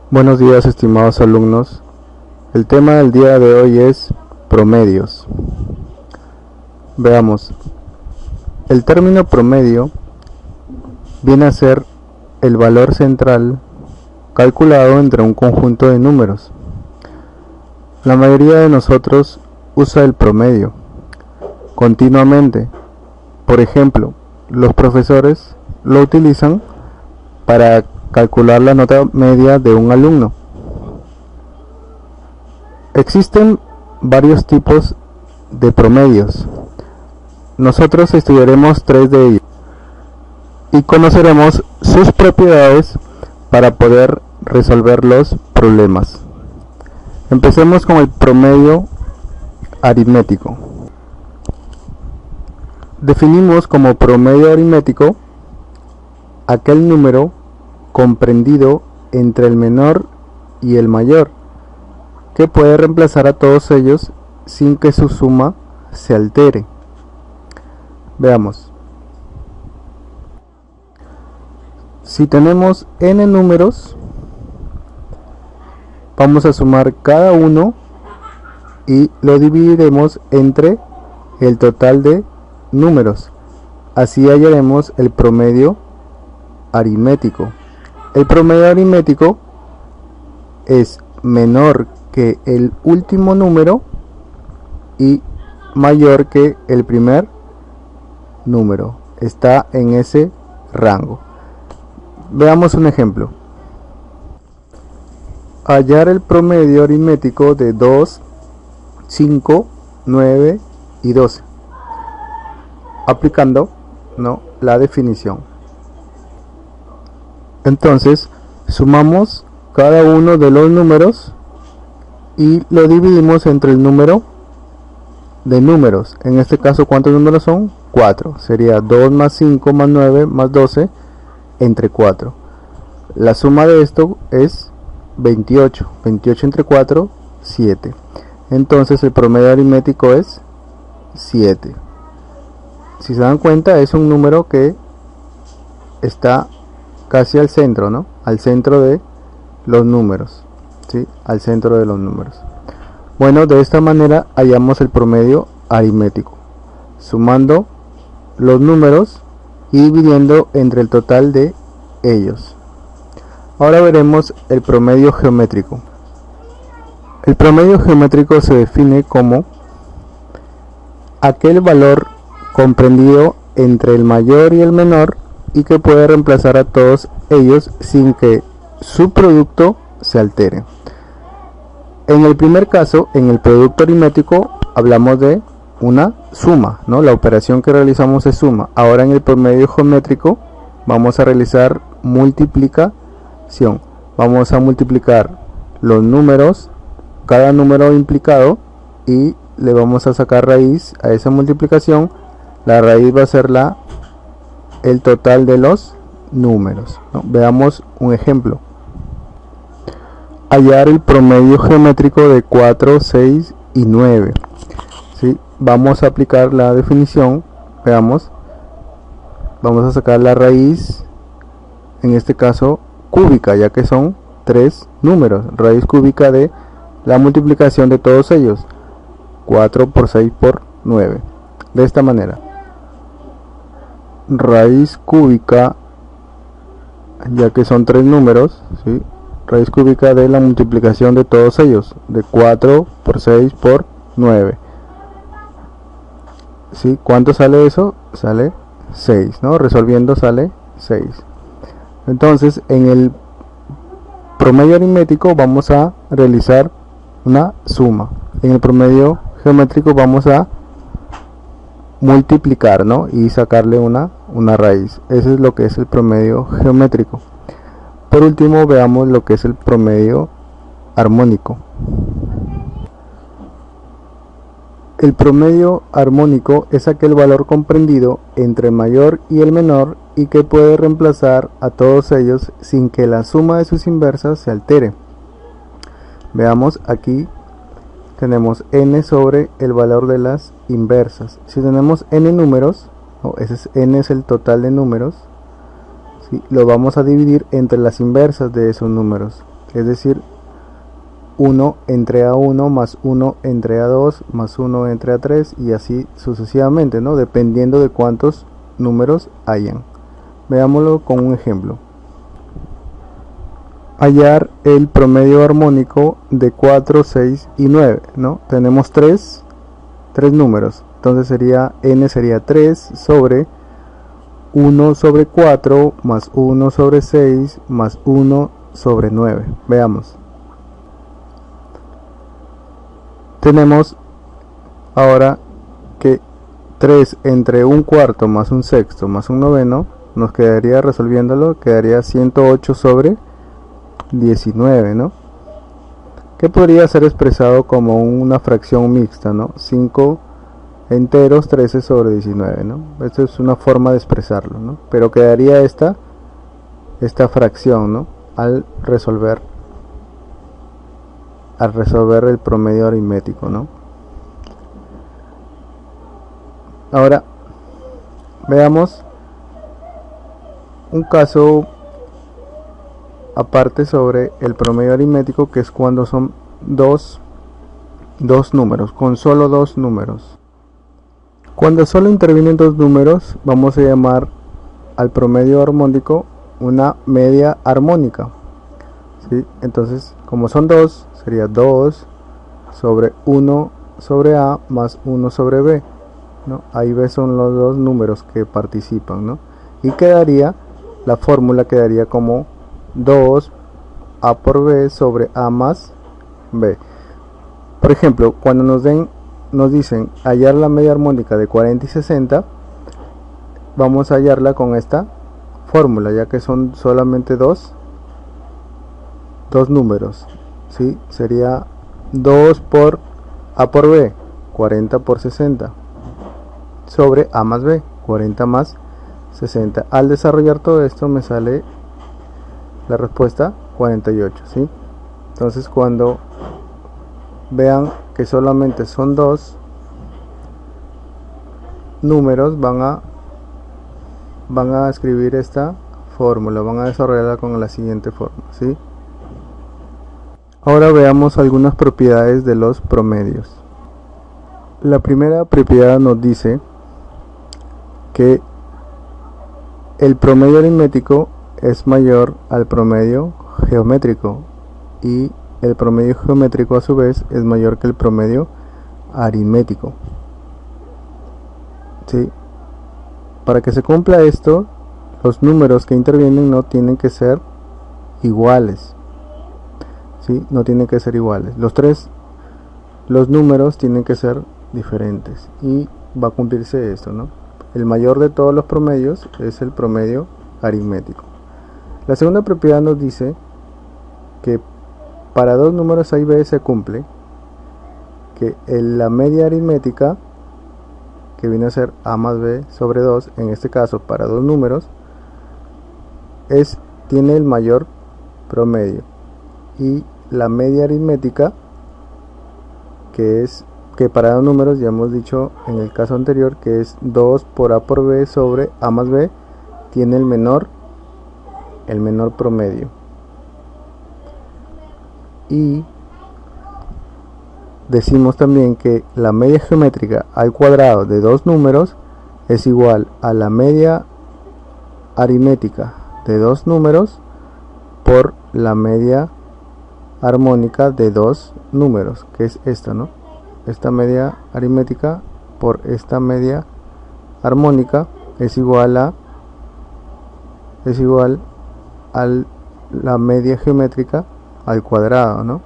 Buenos días, estimados alumnos. El tema del día de hoy es promedios. Veamos. El término promedio viene a ser el valor central calculado entre un conjunto de números. La mayoría de nosotros usa el promedio continuamente. Por ejemplo, los profesores lo utilizan para calcular la nota media de un alumno. Existen varios tipos de promedios. Nosotros estudiaremos 3 de ellos y conoceremos sus propiedades para poder resolver los problemas. Empecemos con el promedio aritmético. Definimos como promedio aritmético aquel número comprendido entre el menor y el mayor, que puede reemplazar a todos ellos sin que su suma se altere. Veamos. Si tenemos n números, vamos a sumar cada uno y lo dividiremos entre el total de números. Así hallaremos el promedio aritmético. El promedio aritmético es menor que el último número y mayor que el primer número. Está en ese rango. Veamos un ejemplo. Hallar el promedio aritmético de 2, 5, 9 y 12. Aplicando la definición. Entonces, sumamos cada uno de los números y lo dividimos entre el número de números. En este caso, ¿cuántos números son? 4. Sería 2 más 5 más 9 más 12 entre 4. La suma de esto es 28. 28 entre 4, 7. Entonces, el promedio aritmético es 7. Si se dan cuenta, es un número que está casi al centro, ¿no? Al centro de los números, ¿sí? Al centro de los números. Bueno, de esta manera hallamos el promedio aritmético, sumando los números y dividiendo entre el total de ellos. Ahora veremos el promedio geométrico. El promedio geométrico se define como aquel valor comprendido entre el mayor y el menor y que puede reemplazar a todos ellos sin que su producto se altere. En el primer caso, en el producto aritmético, hablamos de una suma, ¿no? La operación que realizamos es suma. Ahora en el promedio geométrico vamos a realizar multiplicación. Vamos a multiplicar los números, cada número implicado, y le vamos a sacar raíz a esa multiplicación. La raíz va a ser el total de los números, ¿no? Veamos un ejemplo. Hallar el promedio geométrico de 4, 6 y 9. ¿Sí? Vamos a aplicar la definición. Veamos. Vamos a sacar la raíz, en este caso cúbica, ya que son 3 números. Raíz cúbica de la multiplicación de todos ellos. 4 por 6 por 9. De esta manera. Raíz cúbica, ya que son 3 números, ¿sí? Raíz cúbica de la multiplicación de todos ellos, de 4 por 6 por 9. ¿Sí? ¿Cuánto sale eso? Sale 6, ¿no? Resolviendo sale 6. Entonces, en el promedio aritmético vamos a realizar una suma. En el promedio geométrico vamos a multiplicar, ¿no? Y sacarle una raíz. Eso es lo que es el promedio geométrico. Por último, veamos lo que es el promedio armónico. El promedio armónico es aquel valor comprendido entre el mayor y el menor y que puede reemplazar a todos ellos sin que la suma de sus inversas se altere. Veamos aquí tenemos n sobre el valor de las inversas. Si tenemos n números, n es el total de números, ¿sí? Lo vamos a dividir entre las inversas de esos números, es decir, 1 entre A1 más 1 entre A2 más 1 entre A3 y así sucesivamente, ¿no? Dependiendo de cuántos números hayan. Veámoslo con un ejemplo. Hallar el promedio armónico de 4, 6 y 9, ¿no? Tenemos tres números, entonces n sería 3 sobre 1 sobre 4 más 1 sobre 6 más 1 sobre 9. Veamos. Tenemos ahora que 3 entre un cuarto más un sexto más un noveno, nos quedaría, resolviéndolo, quedaría 108 sobre 19, ¿no? Que podría ser expresado como una fracción mixta, ¿no? 5 enteros, 13 sobre 19, ¿no? Esta es una forma de expresarlo, ¿no? Pero quedaría esta fracción, ¿no? Al resolver el promedio aritmético, ¿no? Ahora veamos un caso aparte sobre el promedio aritmético, que es cuando son dos números, con solo dos números. Cuando solo intervienen dos números, vamos a llamar al promedio armónico una media armónica, ¿sí? Entonces, como son dos, sería 2 sobre 1 sobre A más 1 sobre B, ¿no? Ahí B son los dos números que participan, ¿no? Y quedaría, la fórmula quedaría como 2 A por B sobre A más B. Por ejemplo, cuando nos dicen hallar la media armónica de 40 y 60, vamos a hallarla con esta fórmula, ya que son solamente dos números, ¿sí? Sería 2 por A por B, 40 por 60, sobre A más B, 40 más 60. Al desarrollar todo esto me sale la respuesta 48, ¿sí? Entonces, cuando vean que solamente son dos números, van a escribir esta fórmula, van a desarrollarla con la siguiente forma, ¿sí? Ahora veamos algunas propiedades de los promedios. La primera propiedad nos dice que el promedio aritmético es mayor al promedio geométrico y el promedio geométrico a su vez es mayor que el promedio aritmético, ¿sí? Para que se cumpla esto, los números que intervienen no tienen que ser iguales, ¿sí? No tienen que ser iguales. Los números tienen que ser diferentes y va a cumplirse esto, ¿no? El mayor de todos los promedios es el promedio aritmético. La segunda propiedad nos dice que para dos números A y B se cumple que la media aritmética, que viene a ser A más B sobre 2, en este caso para dos números, tiene el mayor promedio, y la media aritmética, que para dos números, ya hemos dicho en el caso anterior, que es 2 por A por B sobre A más B, tiene el menor promedio. Y decimos también que la media geométrica al cuadrado de dos números es igual a la media aritmética de dos números por la media armónica de dos números, que es esta, ¿no? Esta media aritmética por esta media armónica es igual a la media geométrica al cuadrado, ¿no?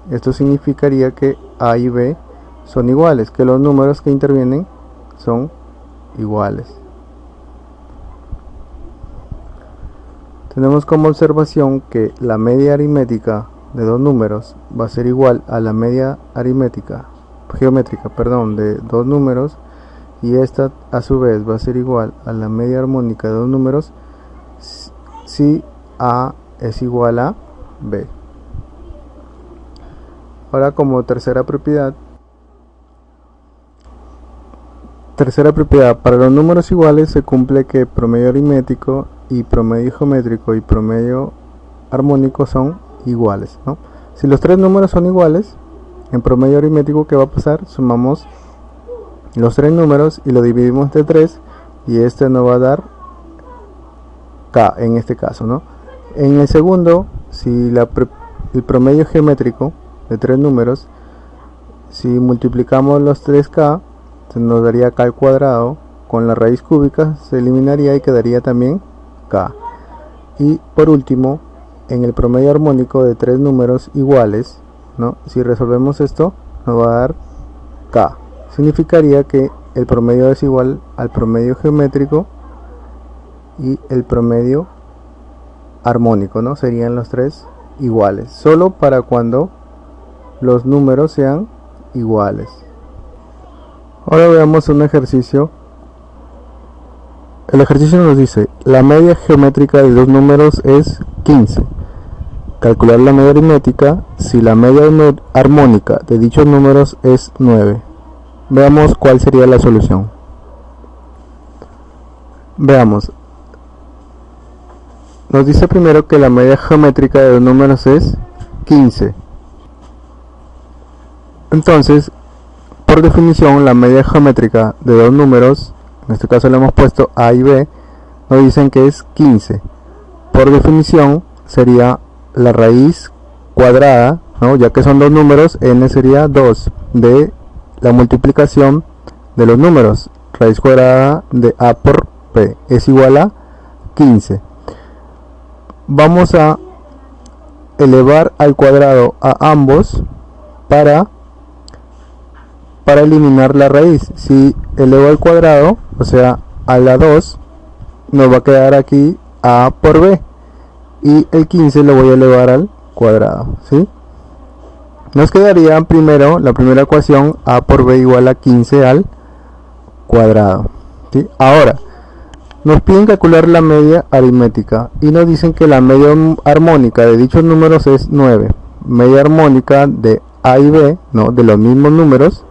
Esto significaría que A y B son iguales, que los números que intervienen son iguales. Tenemos como observación que la media aritmética de dos números va a ser igual a la media geométrica de dos números, y esta a su vez va a ser igual a la media armónica de dos números si A es igual a B. Ahora, como tercera propiedad, para los números iguales se cumple que promedio aritmético y promedio geométrico y promedio armónico son iguales, ¿no? Si los tres números son iguales, en promedio aritmético, ¿qué va a pasar? Sumamos los tres números y lo dividimos entre 3 y este nos va a dar K en este caso, ¿no? En el segundo, si el promedio geométrico de tres números, si multiplicamos los 3K, se nos daría K al cuadrado, con la raíz cúbica se eliminaría y quedaría también K. Y por último, en el promedio armónico de tres números iguales, ¿no? Si resolvemos esto, nos va a dar K. Significaría que el promedio es igual al promedio geométrico y el promedio armónico, ¿no? Serían los tres iguales, solo para cuando los números sean iguales. Ahora veamos un ejercicio. El ejercicio nos dice: la media geométrica de dos números es 15. Calcular la media aritmética si la media armónica de dichos números es 9. Veamos cuál sería la solución. Veamos. Nos dice primero que la media geométrica de dos números es 15. Entonces, por definición, la media geométrica de dos números, en este caso le hemos puesto A y B, nos dicen que es 15. Por definición, sería la raíz cuadrada, ¿no? Ya que son dos números, n sería 2 de la multiplicación de los números. Raíz cuadrada de A por B es igual a 15. Vamos a elevar al cuadrado a ambos para eliminar la raíz. Si elevo al cuadrado, o sea, a la 2, nos va a quedar aquí A por B. Y el 15 lo voy a elevar al cuadrado, ¿sí? Nos quedaría primero, la primera ecuación, A por B igual a 15 al cuadrado, ¿sí? Ahora, nos piden calcular la media aritmética y nos dicen que la media armónica de dichos números es 9. Media armónica de A y B, ¿no? De los mismos números,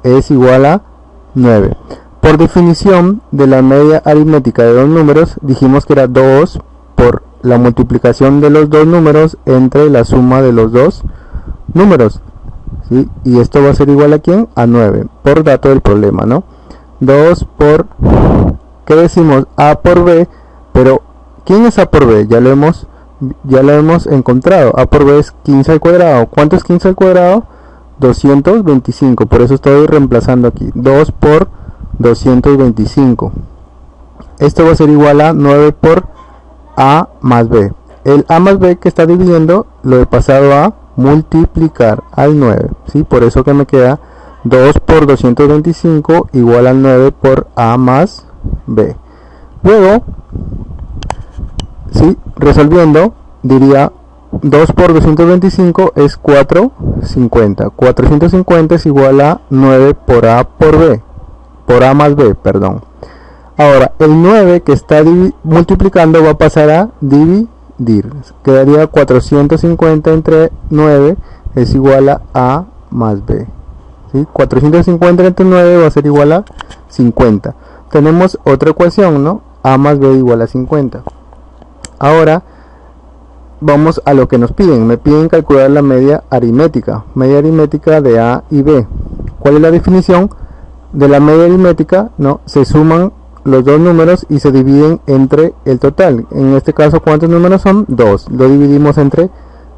es igual a 9. Por definición de la media aritmética de dos números, dijimos que era 2 por la multiplicación de los dos números entre la suma de los dos números, ¿sí? Y esto va a ser igual a ¿quién? A 9, por dato del problema, ¿no? 2 por, ¿qué decimos? A por B, pero ¿quién es A por B? Ya lo hemos encontrado. A por B es 15 al cuadrado. ¿Cuánto es 15 al cuadrado? 225, por eso estoy reemplazando aquí 2 por 225. Esto va a ser igual a 9 por A más B. El A más B que está dividiendo lo he pasado a multiplicar al 9, ¿sí? Por eso que me queda 2 por 225 igual al 9 por A más B. Luego, ¿sí? Resolviendo, diría 2 por 225 es 450. 450 es igual a 9 por A por B. Por A más B, perdón. Ahora, el 9 que está multiplicando va a pasar a dividir. Quedaría 450 entre 9 es igual a A más B. ¿Sí? 450 entre 9 va a ser igual a 50. Tenemos otra ecuación, ¿no? A más B igual a 50. Ahora, vamos a lo que nos piden. Me piden calcular la media aritmética. Media aritmética de A y B. ¿Cuál es la definición de la media aritmética? No, se suman los dos números y se dividen entre el total. En este caso, ¿cuántos números son? 2. Lo dividimos entre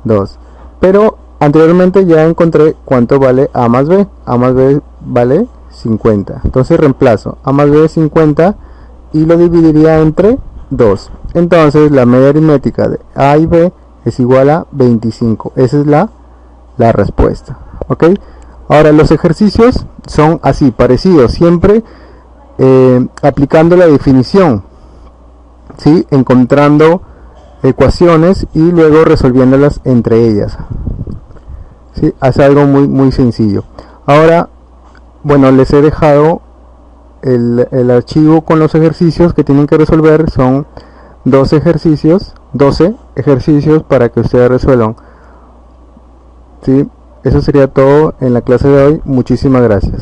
2. Pero anteriormente ya encontré cuánto vale A más B. A más B vale 50. Entonces reemplazo A más B es 50 y lo dividiría entre 2. Entonces la media aritmética de A y B es igual a 25. Esa es la respuesta. ¿Ok? Ahora los ejercicios son así, parecidos, siempre aplicando la definición, ¿sí? Encontrando ecuaciones y luego resolviéndolas entre ellas, ¿sí? Es algo muy sencillo. Ahora, bueno, les he dejado el archivo con los ejercicios que tienen que resolver. Son 12 ejercicios para que ustedes resuelvan, ¿sí? Eso sería todo en la clase de hoy. Muchísimas gracias.